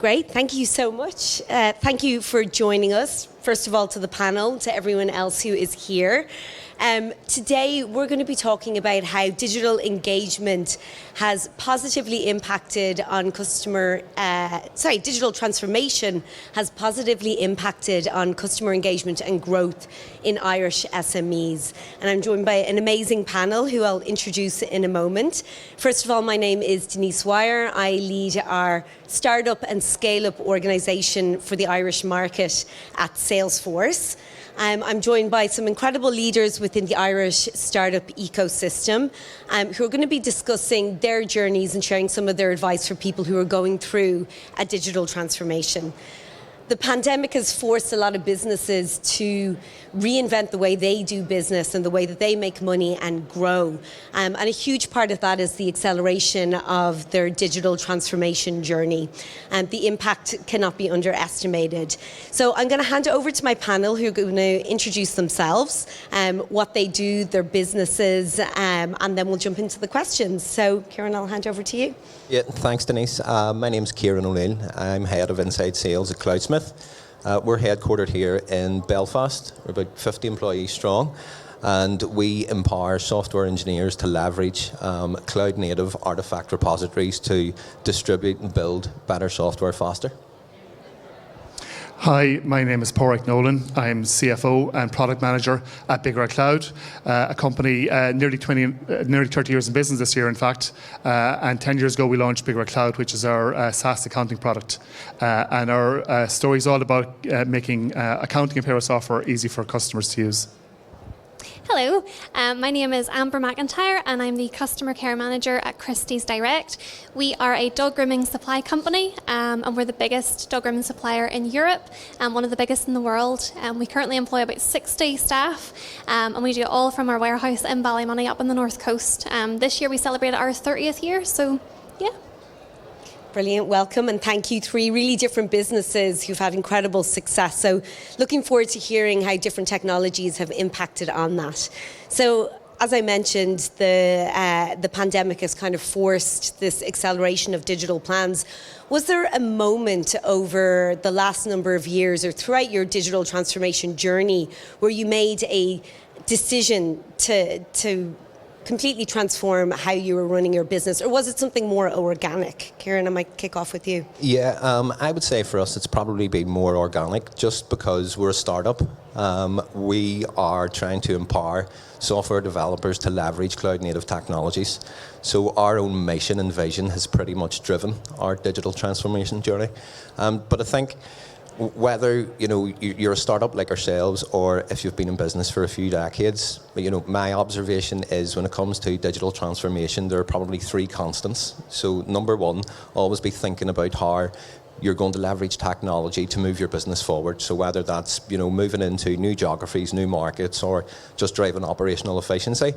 Great, thank you so much. Thank you for joining us. First of all, to the panel, to everyone else who is here. Today, we're going to be talking about how digital engagement has positively impacted on digital transformation has positively impacted on customer engagement and growth in Irish SMEs. And I'm joined by an amazing panel who I'll introduce in a moment. First of all, my name is Denise Wire. I lead our startup and scale-up organisation for the Irish market at Salesforce. I'm joined by some incredible leaders within the Irish startup ecosystem who are going to be discussing their journeys and sharing some of their advice for people who are going through a digital transformation. The pandemic has forced a lot of businesses to reinvent the way they do business and the way that they make money and grow. And a huge part of that is the acceleration of their digital transformation journey. And the impact cannot be underestimated. So I'm going to hand over to my panel who are going to introduce themselves, what they do, their businesses, and then we'll jump into the questions. So Kieran, I'll hand over to you. Yeah, thanks Denise. My name's Kieran O'Neill. I'm head of inside sales at Cloudsmith. We're headquartered here in Belfast. We're about 50 employees strong, and we empower software engineers to leverage cloud-native artifact repositories to distribute and build better software faster. Hi, my name is Porrick Nolan. I'm CFO and product manager at Bigger Cloud, a company nearly 30 years in business this year, in fact. And 10 years ago, we launched Bigger Cloud, which is our SaaS accounting product. And our story is all about making accounting and payroll software easy for customers to use. Hello, my name is Amber McIntyre and I'm the Customer Care Manager at Christie's Direct. We are a dog grooming supply company and we're the biggest dog grooming supplier in Europe and one of the biggest in the world. We currently employ about 60 staff and we do it all from our warehouse in Ballymoney up on the north coast. This year we celebrated our 30th year, so yeah. Brilliant, welcome, and thank you. 3 really different businesses who've had incredible success. So looking forward to hearing how different technologies have impacted on that. So as I mentioned, the pandemic has kind of forced this acceleration of digital plans. Was there a moment over the last number of years or throughout your digital transformation journey where you made a decision to completely transform how you were running your business, or was it something more organic? Kieran, I might kick off with you. Yeah, I would say for us it's probably been more organic just because we're a startup. We are trying to empower software developers to leverage cloud-native technologies. So our own mission and vision has pretty much driven our digital transformation journey. But I think whether you're a startup like ourselves or if you've been in business for a few decades, my observation is when it comes to digital transformation, there are probably 3 constants. So number 1, always be thinking about how you're going to leverage technology to move your business forward. So whether that's moving into new geographies, new markets, or just driving operational efficiency.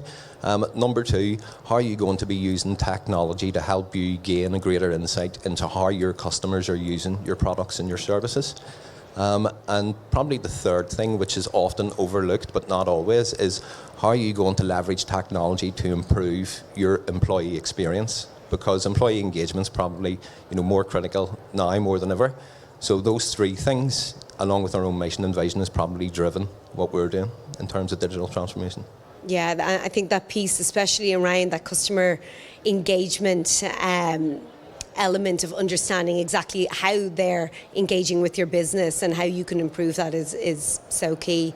Number 2, how are you going to be using technology to help you gain a greater insight into how your customers are using your products and your services? And probably the 3rd thing, which is often overlooked but not always, is how are you going to leverage technology to improve your employee experience? Because employee engagement is probably more critical now more than ever. So those 3 things, along with our own mission and vision, has probably driven what we're doing in terms of digital transformation. Yeah, I think that piece, especially around that customer engagement element of understanding exactly how they're engaging with your business and how you can improve that is so key.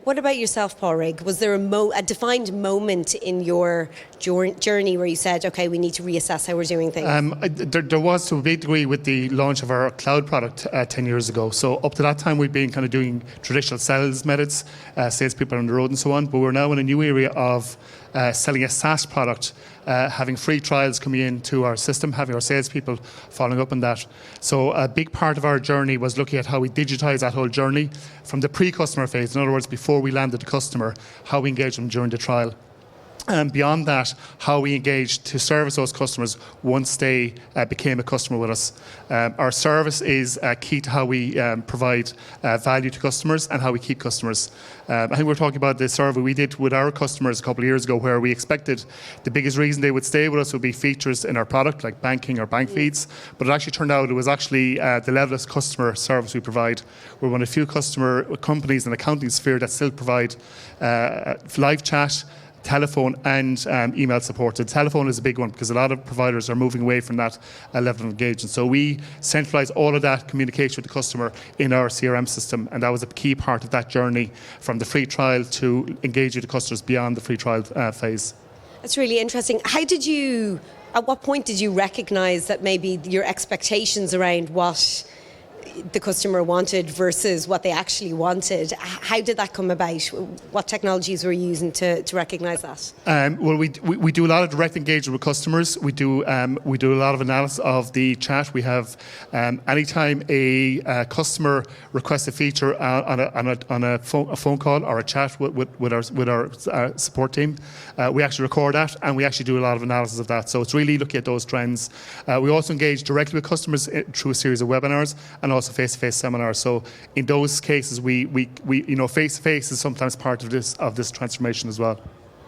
What about yourself, Porrick? Was there a defined moment in your journey where you said, okay, we need to reassess how we're doing things? There was, to a big degree, with the launch of our cloud product 10 years ago. So up to that time, we'd been kind of doing traditional sales methods, salespeople on the road and so on, but we're now in a new area of selling a SaaS product, having free trials coming into our system, having our salespeople following up on that. So a big part of our journey was looking at how we digitize that whole journey from the pre-customer phase. In other words, before we landed the customer, how we engage them during the trial. And beyond that, how we engage to service those customers once they became a customer with us. Our service is key to how we provide value to customers and how we keep customers. I think we're talking about the survey we did with our customers a couple of years ago, where we expected the biggest reason they would stay with us would be features in our product, like banking or bank feeds. But it actually turned out it was actually the level of customer service we provide. We're one of the few customer companies in the accounting sphere that still provide live chat, telephone and email support. The telephone is a big one because a lot of providers are moving away from that level of engagement. So we centralise all of that communication with the customer in our CRM system, and that was a key part of that journey from the free trial to engage with the customers beyond the free trial phase. That's really interesting. At what point did you recognise that maybe your expectations around what the customer wanted versus what they actually wanted? How did that come about? What technologies were you using to recognise that? Well, we do a lot of direct engagement with customers. We do a lot of analysis of the chat. We have anytime a customer requests a feature on a phone call or a chat with our support team, we actually record that, and we actually do a lot of analysis of that. So it's really looking at those trends. We also engage directly with customers through a series of webinars and also face-to-face seminars. So in those cases, we face-to-face is sometimes part of this transformation as well.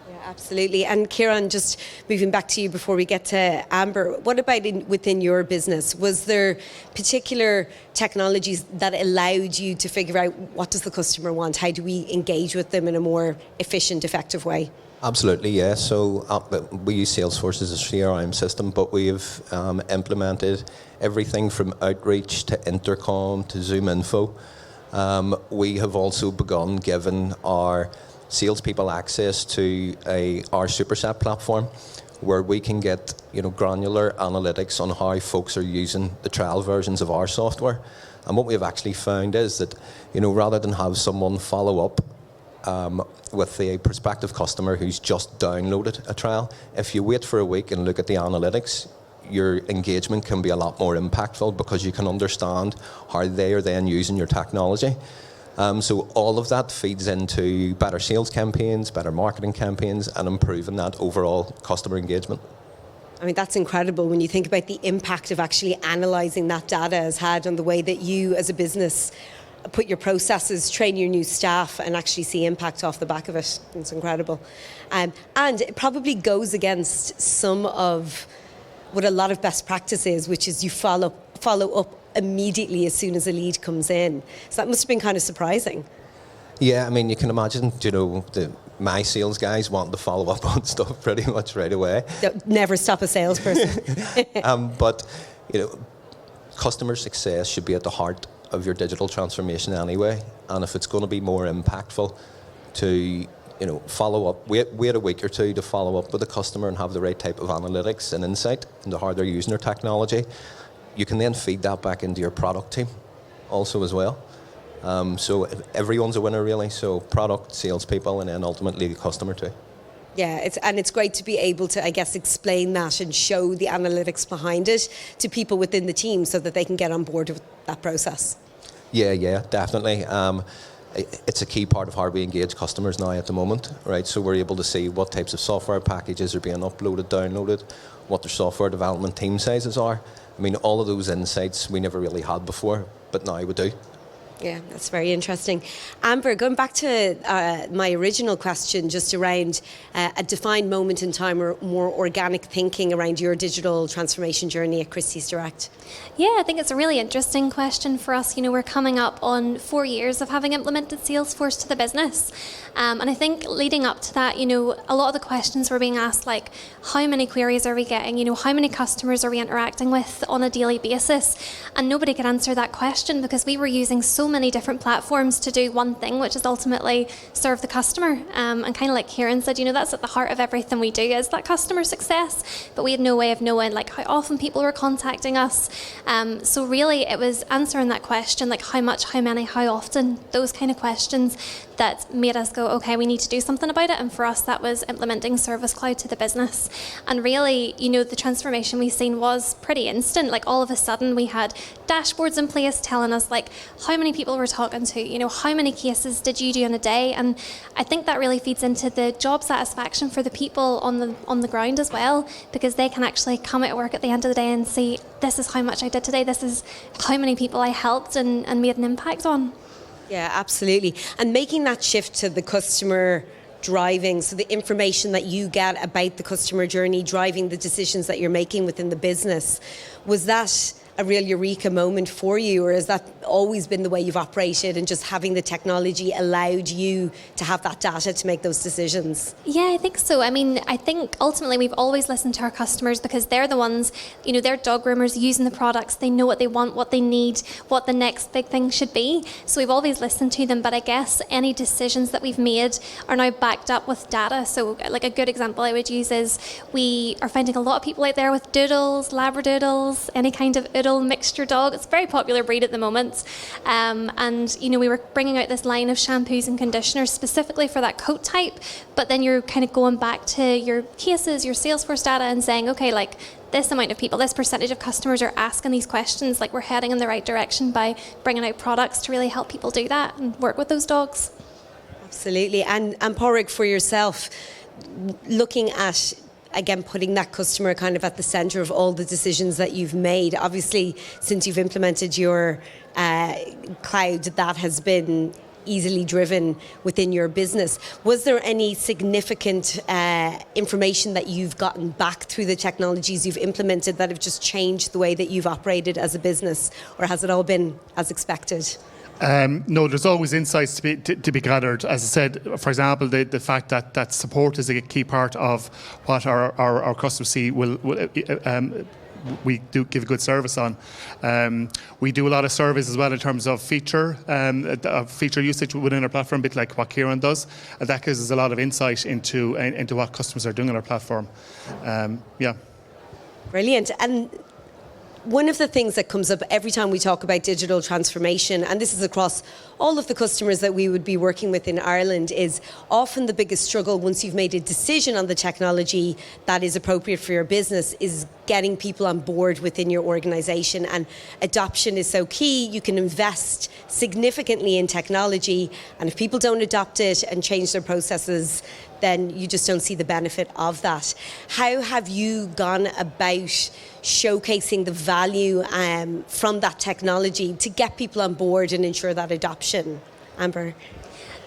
Yeah, absolutely. And Kieran, just moving back to you before we get to Amber, what about within your business? Was there particular technologies that allowed you to figure out what does the customer want? How do we engage with them in a more efficient, effective way? Absolutely, yeah. So we use Salesforce as a CRM system, but we've implemented everything from outreach to intercom to Zoom info. We have also begun giving our salespeople access to our Superset platform, where we can get granular analytics on how folks are using the trial versions of our software. And what we've actually found is that rather than have someone follow up with a prospective customer who's just downloaded a trial, if you wait for a week and look at the analytics, your engagement can be a lot more impactful because you can understand how they are then using your technology. So all of that feeds into better sales campaigns, better marketing campaigns, and improving that overall customer engagement. I mean, that's incredible when you think about the impact of actually analysing that data has had on the way that you as a business put your processes, train your new staff, and actually see impact off the back of it. It's incredible. And it probably goes against some of what a lot of best practice is, which is you follow up immediately as soon as a lead comes in. So that must have been kind of surprising. Yeah, I mean, you can imagine, my sales guys want to follow up on stuff pretty much right away. Never stop a salesperson. But, customer success should be at the heart of your digital transformation anyway, and if it's going to be more impactful to follow up, wait a week or two to follow up with the customer and have the right type of analytics and insight into how they're using their technology, you can then feed that back into your product team also as well. So everyone's a winner really, so product, salespeople, and then ultimately the customer too. Yeah, it's great to be able to, I guess, explain that and show the analytics behind it to people within the team so that they can get on board with that process. Yeah, definitely. It's a key part of how we engage customers now at the moment, right? So we're able to see what types of software packages are being uploaded, downloaded, what their software development team sizes are. I mean, all of those insights we never really had before, but now we do. Yeah, that's very interesting. Amber, going back to my original question just around a defined moment in time or more organic thinking around your digital transformation journey at Christie's Direct. Yeah, I think it's a really interesting question for us. We're coming up on 4 years of having implemented Salesforce to the business. And I think leading up to that, a lot of the questions were being asked, like, how many queries are we getting? How many customers are we interacting with on a daily basis? And nobody could answer that question because we were using so many different platforms to do one thing, which is ultimately serve the customer. And kind of like Kieran said, that's at the heart of everything we do is that customer success. But we had no way of knowing how often people were contacting us. So really it was answering that question, like how much, how many, how often, those kind of questions that made us go, okay, we need to do something about it. And for us, that was implementing Service Cloud to the business. And really, the transformation we've seen was pretty instant. Like all of a sudden we had dashboards in place telling us how many people people we're talking to, you know, how many cases did you do in a day? And I think that really feeds into the job satisfaction for the people on the ground as well, because they can actually come at work at the end of the day and see, this is how much I did today, this is how many people I helped and made an impact on. Yeah, absolutely. And making that shift to the customer driving, so the information that you get about the customer journey driving the decisions that you're making within the business, was that a real eureka moment for you, or has that always been the way you've operated, and just having the technology allowed you to have that data to make those decisions? Yeah, I think so. I mean, I think ultimately we've always listened to our customers, because they're the ones, you know, they're dog groomers using the products. They know what they want, what they need, what the next big thing should be. So we've always listened to them. But I guess any decisions that we've made are now backed up with data. So like a good example I would use is we are finding a lot of people out there with doodles, labradoodles, any kind of oodle mixture dog. It's a very popular breed at the moment. And, you know, we were bringing out this line of shampoos and conditioners specifically for that coat type. But then you're kind of going back to your cases, your Salesforce data, and saying, okay, like this amount of people, this percentage of customers are asking these questions, like we're heading in the right direction by bringing out products to really help people do that and work with those dogs. Absolutely. And Pádraig, for yourself, looking at, again, putting that customer kind of at the centre of all the decisions that you've made. Obviously, since you've implemented your cloud, that has been easily driven within your business. Was there any significant information that you've gotten back through the technologies you've implemented that have just changed the way that you've operated as a business, or has it all been as expected? No, there's always insights to be gathered. As I said, for example, the fact that support is a key part of what our customers see we do give good service on. We do a lot of surveys as well in terms of feature usage within our platform, a bit like what Kieran does. And that gives us a lot of insight into what customers are doing on our platform. Yeah. Brilliant. And one of the things that comes up every time we talk about digital transformation, and this is across all of the customers that we would be working with in Ireland, is often the biggest struggle once you've made a decision on the technology that is appropriate for your business is getting people on board within your organisation. And adoption is so key. You can invest significantly in technology, and if people don't adopt it and change their processes, then you just don't see the benefit of that. How have you gone about showcasing the value from that technology to get people on board and ensure that adoption? Amber?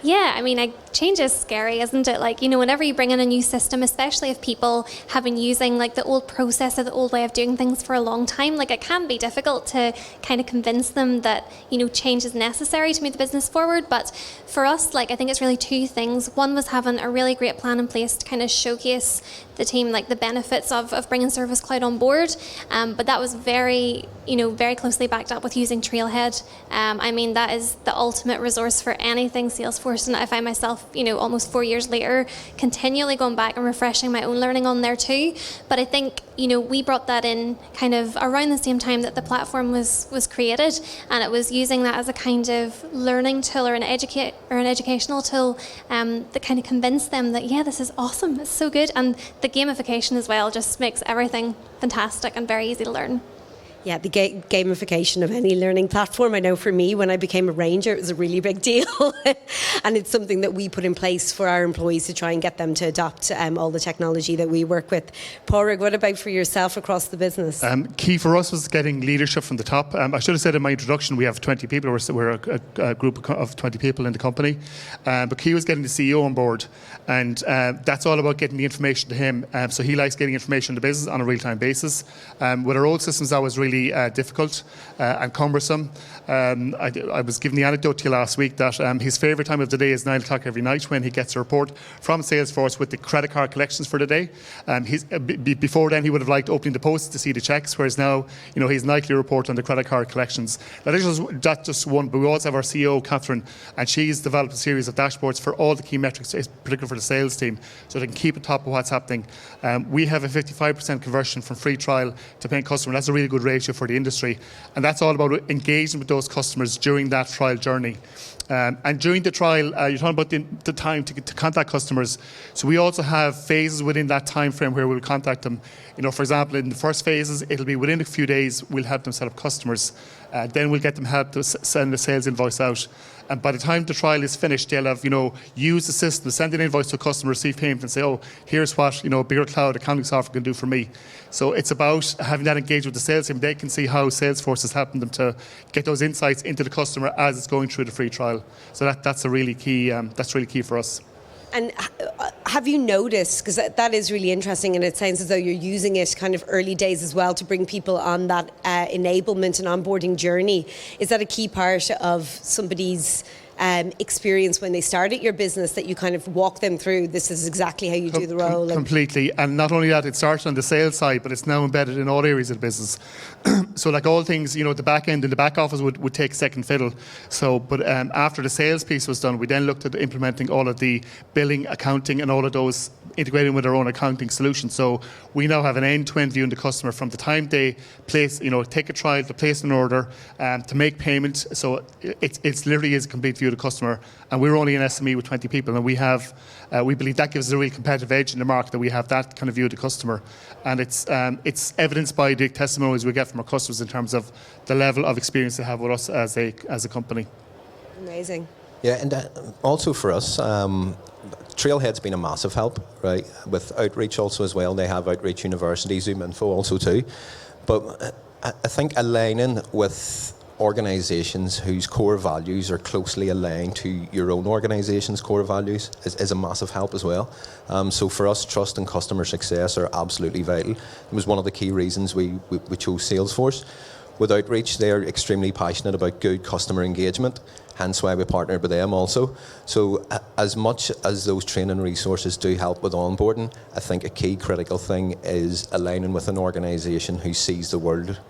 Yeah, I mean, change is scary, isn't it? Like, you know, whenever you bring in a new system, especially if people have been using like the old process or the old way of doing things for a long time, like it can be difficult to kind of convince them that, you know, change is necessary to move the business forward. But for us, like, I think it's really two things. One was having a really great plan in place to kind of showcase the team, like the benefits of bringing Service Cloud on board. But that was very closely backed up with using Trailhead. I mean, that is the ultimate resource for anything Salesforce. And I find myself, you know, almost 4 years later, continually going back and refreshing my own learning on there too. But I think, you know, we brought that in kind of around the same time that the platform was created, and it was using that as a kind of learning tool or an educational tool that kind of convinced them that, yeah, this is awesome, it's so good. And the gamification as well just makes everything fantastic and very easy to learn. Yeah, the gamification of any learning platform. I know for me, when I became a ranger, it was a really big deal. And it's something that we put in place for our employees to try and get them to adopt all the technology that we work with. Pádraig, what about for yourself across the business? Key for us was getting leadership from the top. I should have said in my introduction, we have 20 people. We're a group of 20 people in the company. But key was getting the CEO on board. And that's all about getting the information to him. So he likes getting information to the business on a real-time basis. With our old systems, that was really difficult and cumbersome. I was giving the anecdote to you last week that his favourite time of the day is 9 o'clock every night, when he gets a report from Salesforce with the credit card collections for the day. Before then, he would have liked opening the post to see the checks, whereas now, you know, his nightly report on the credit card collections. That's just one, but we also have our CEO, Catherine, and she's developed a series of dashboards for all the key metrics, particularly for the sales team, so they can keep on top of what's happening. We have a 55% conversion from free trial to paying customer. That's a really good ratio for the industry, and that's all about engaging with those customers during that trial journey. And during the trial, you're talking about the time to contact customers. So we also have phases within that time frame where we'll contact them. For example, in the first phases, it'll be within a few days, we'll help them set up customers. Then we'll get them help to send a sales invoice out. And by the time the trial is finished, they'll have, use the system, send an invoice to a customer, receive payment, and say, oh, here's what, a bigger cloud accounting software can do for me. So it's about having that engagement with the sales team. They can see how Salesforce is helping them to get those insights into the customer as it's going through the free trial. So that's a really key. That's really key for us. And have you noticed, because that is really interesting, and it sounds as though you're using it kind of early days as well to bring people on that enablement and onboarding journey. Is that a key part of somebody's experience when they start at your business, that you kind of walk them through, this is exactly how you do the role? Completely. And not only that, it starts on the sales side, but it's now embedded in all areas of the business. So like all things, the back end and the back office would take second fiddle. So, but after the sales piece was done, we then looked at implementing all of the billing, accounting, and all of those integrating with our own accounting solution. So we now have an end-to-end view on the customer from the time they place, take a trial, to place an order, to make payment. So it's literally is a complete view of the customer. And we're only an SME with 20 people, and we believe that gives us a really competitive edge in the market, that we have that kind of view of the customer. And it's evidenced by the testimonies we get from our customers in terms of the level of experience they have with us as a company. Amazing. Yeah, and also for us, Trailhead's been a massive help, right? With outreach also as well. They have Outreach University, Zoom Info also too. But I think aligning with organisations whose core values are closely aligned to your own organisation's core values is a massive help as well. So for us, trust and customer success are absolutely vital. It was one of the key reasons we chose Salesforce. With Outreach, they're extremely passionate about good customer engagement, hence why we partnered with them also. So as much as those training resources do help with onboarding, I think a key critical thing is aligning with an organisation who sees the world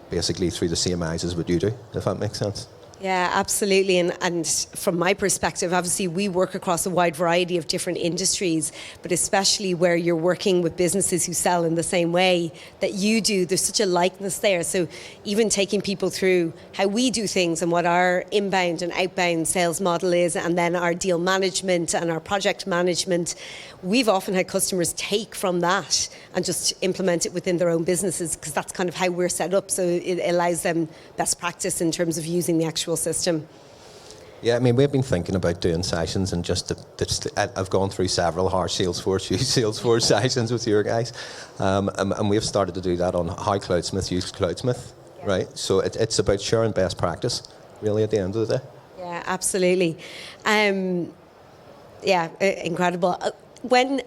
basically through the same eyes as what you do, if that makes sense. Yeah, absolutely. And from my perspective, obviously we work across a wide variety of different industries, but especially where you're working with businesses who sell in the same way that you do, there's such a likeness there. So even taking people through how we do things and what our inbound and outbound sales model is, and then our deal management and our project management, we've often had customers take from that and just implement it within their own businesses, because that's kind of how we're set up. So it allows them best practice in terms of using the actual system. Yeah, I mean, we've been thinking about doing sessions, and I've gone through several harsh Salesforce sessions with your guys, and we've started to do that on how Cloudsmith use Cloudsmith, right? So it's about sharing best practice, really, at the end of the day. Yeah, absolutely. Incredible. When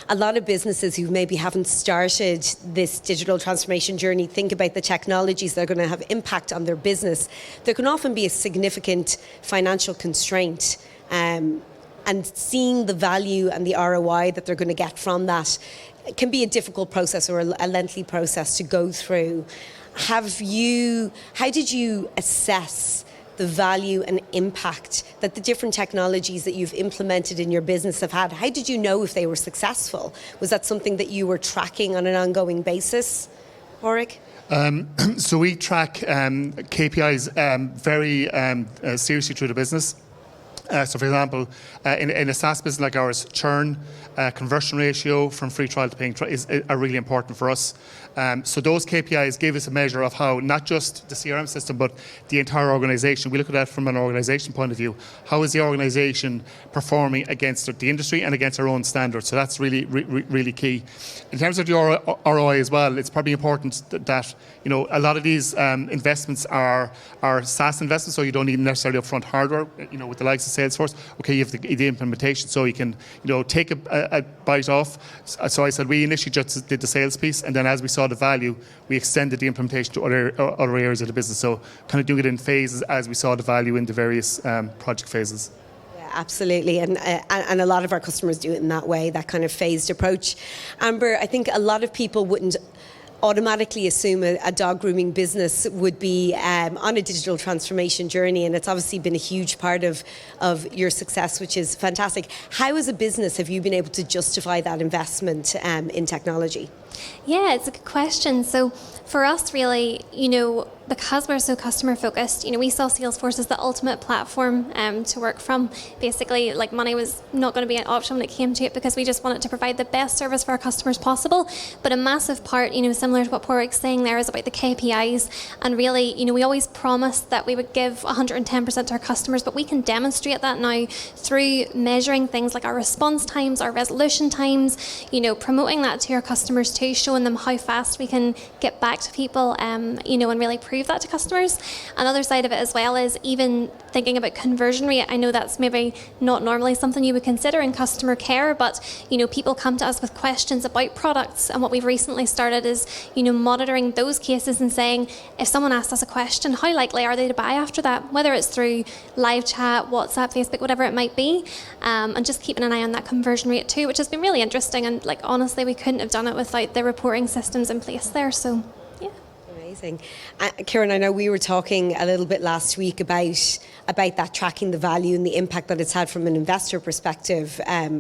a lot of businesses who maybe haven't started this digital transformation journey think about the technologies that are going to have impact on their business, there can often be a significant financial constraint. And seeing the value and the ROI that they're going to get from that can be a difficult process or a lengthy process to go through. How did you assess the value and impact that the different technologies that you've implemented in your business have had? How did you know if they were successful? Was that something that you were tracking on an ongoing basis, Warwick? So we track KPIs very seriously through the business. So for example, in a SaaS business like ours, churn, conversion ratio from free trial to paying trial are really important for us. So those KPIs gave us a measure of how not just the CRM system, but the entire organisation. We look at that from an organisation point of view. How is the organisation performing against the industry and against our own standards? So that's really, really key. In terms of the ROI as well, it's probably important that a lot of these investments are SaaS investments, so you don't need necessarily upfront hardware. With the likes of Salesforce, okay, you have the implementation, so you can take a bite off. So I said we initially just did the sales piece, and then as we saw the value, we extended the implementation to other areas of the business. So kind of doing it in phases as we saw the value in the various project phases. Yeah, absolutely, and a lot of our customers do it in that way, that kind of phased approach. Amber, I think a lot of people wouldn't automatically assume a dog grooming business would be on a digital transformation journey, and it's obviously been a huge part of your success, which is fantastic. How as a business have you been able to justify that investment in technology? Yeah, it's a good question. So for us, really, because we're so customer focused, we saw Salesforce as the ultimate platform to work from. Basically, like, money was not going to be an option when it came to it, because we just wanted to provide the best service for our customers possible. But a massive part, similar to what Porrick's saying there, is about the KPIs. And really, we always promised that we would give 110% to our customers, but we can demonstrate that now through measuring things like our response times, our resolution times, promoting that to our customers too, showing them how fast we can get back to people, and really prove that to customers. Another side of it as well is even thinking about conversion rate. I know that's maybe not normally something you would consider in customer care, but people come to us with questions about products, and what we've recently started is monitoring those cases and saying, if someone asks us a question, how likely are they to buy after that, whether it's through live chat, WhatsApp, Facebook, whatever it might be, and just keeping an eye on that conversion rate too, which has been really interesting. And honestly, we couldn't have done it without the reporting systems in place there. So yeah. Amazing. Kieran, I know we were talking a little bit last week about that, tracking the value and the impact that it's had from an investor perspective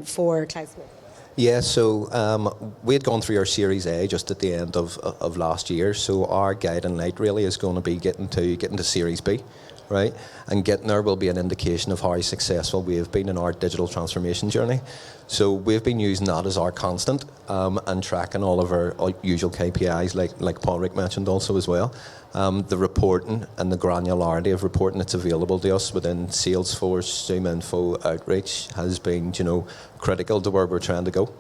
for Cloudsmith. Yeah, so we had gone through our Series A just at the end of last year. So our guiding light really is going to be getting to Series B, right? And getting there will be an indication of how successful we have been in our digital transformation journey. So we've been using that as our constant and tracking all of our usual KPIs, like Porrick mentioned also as well. The reporting and the granularity of reporting that's available to us within Salesforce, ZoomInfo, Outreach has been, critical to where we're trying to go.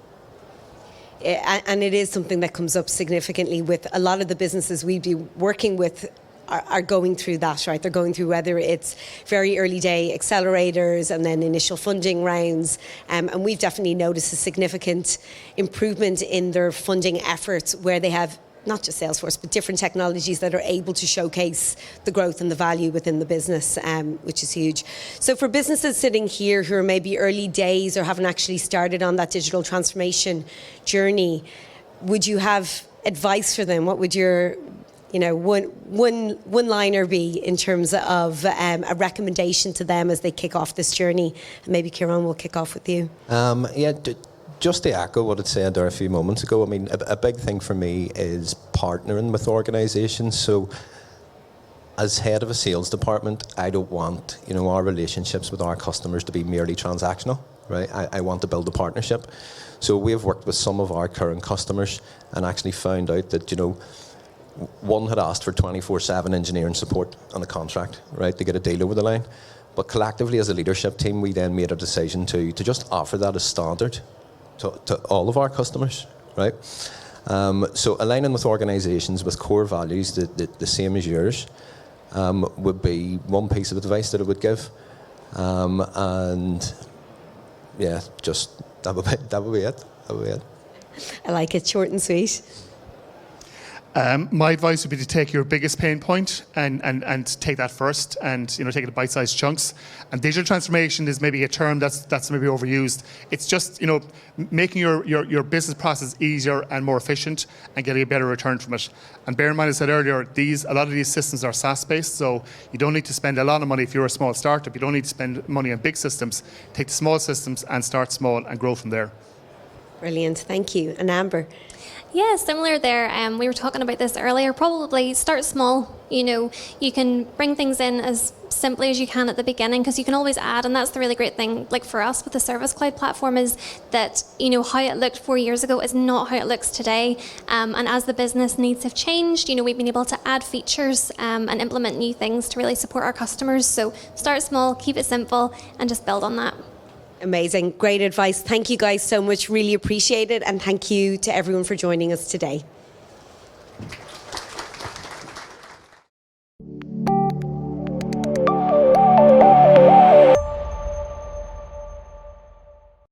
And it is something that comes up significantly with a lot of the businesses we'd be working with are going through that, right? They're going through whether it's very early day accelerators and then initial funding rounds. And we've definitely noticed a significant improvement in their funding efforts where they have not just Salesforce, but different technologies that are able to showcase the growth and the value within the business, which is huge. So for businesses sitting here who are maybe early days or haven't actually started on that digital transformation journey, would you have advice for them? What would your one-liner be in terms of a recommendation to them as they kick off this journey? And maybe Kieran will kick off with you. Just to echo what I said there a few moments ago, I mean, a big thing for me is partnering with organisations. So as head of a sales department, I don't want, our relationships with our customers to be merely transactional, right? I want to build a partnership. So we have worked with some of our current customers and actually found out that, one had asked for 24/7 engineering support on a contract, right, to get a deal over the line. But collectively as a leadership team, we then made a decision to just offer that as standard to all of our customers, right? So aligning with organisations with core values the same as yours would be one piece of advice that I would give. And yeah, just that would be it. I like it, short and sweet. My advice would be to take your biggest pain point and take that first, and take it in bite-sized chunks. And digital transformation is maybe a term that's maybe overused. It's just making your business process easier and more efficient and getting a better return from it. And bear in mind, as I said earlier, a lot of these systems are SaaS-based, so you don't need to spend a lot of money if you're a small startup. You don't need to spend money on big systems. Take the small systems and start small and grow from there. Brilliant, thank you. And Amber? Yeah, similar there. We were talking about this earlier. Probably start small. You can bring things in as simply as you can at the beginning, because you can always add, and that's the really great thing. Like for us with the Service Cloud platform is that how it looked 4 years ago is not how it looks today. And as the business needs have changed, we've been able to add features and implement new things to really support our customers. So start small, keep it simple, and just build on that. Amazing. Great advice. Thank you guys so much. Really appreciate it. And thank you to everyone for joining us today.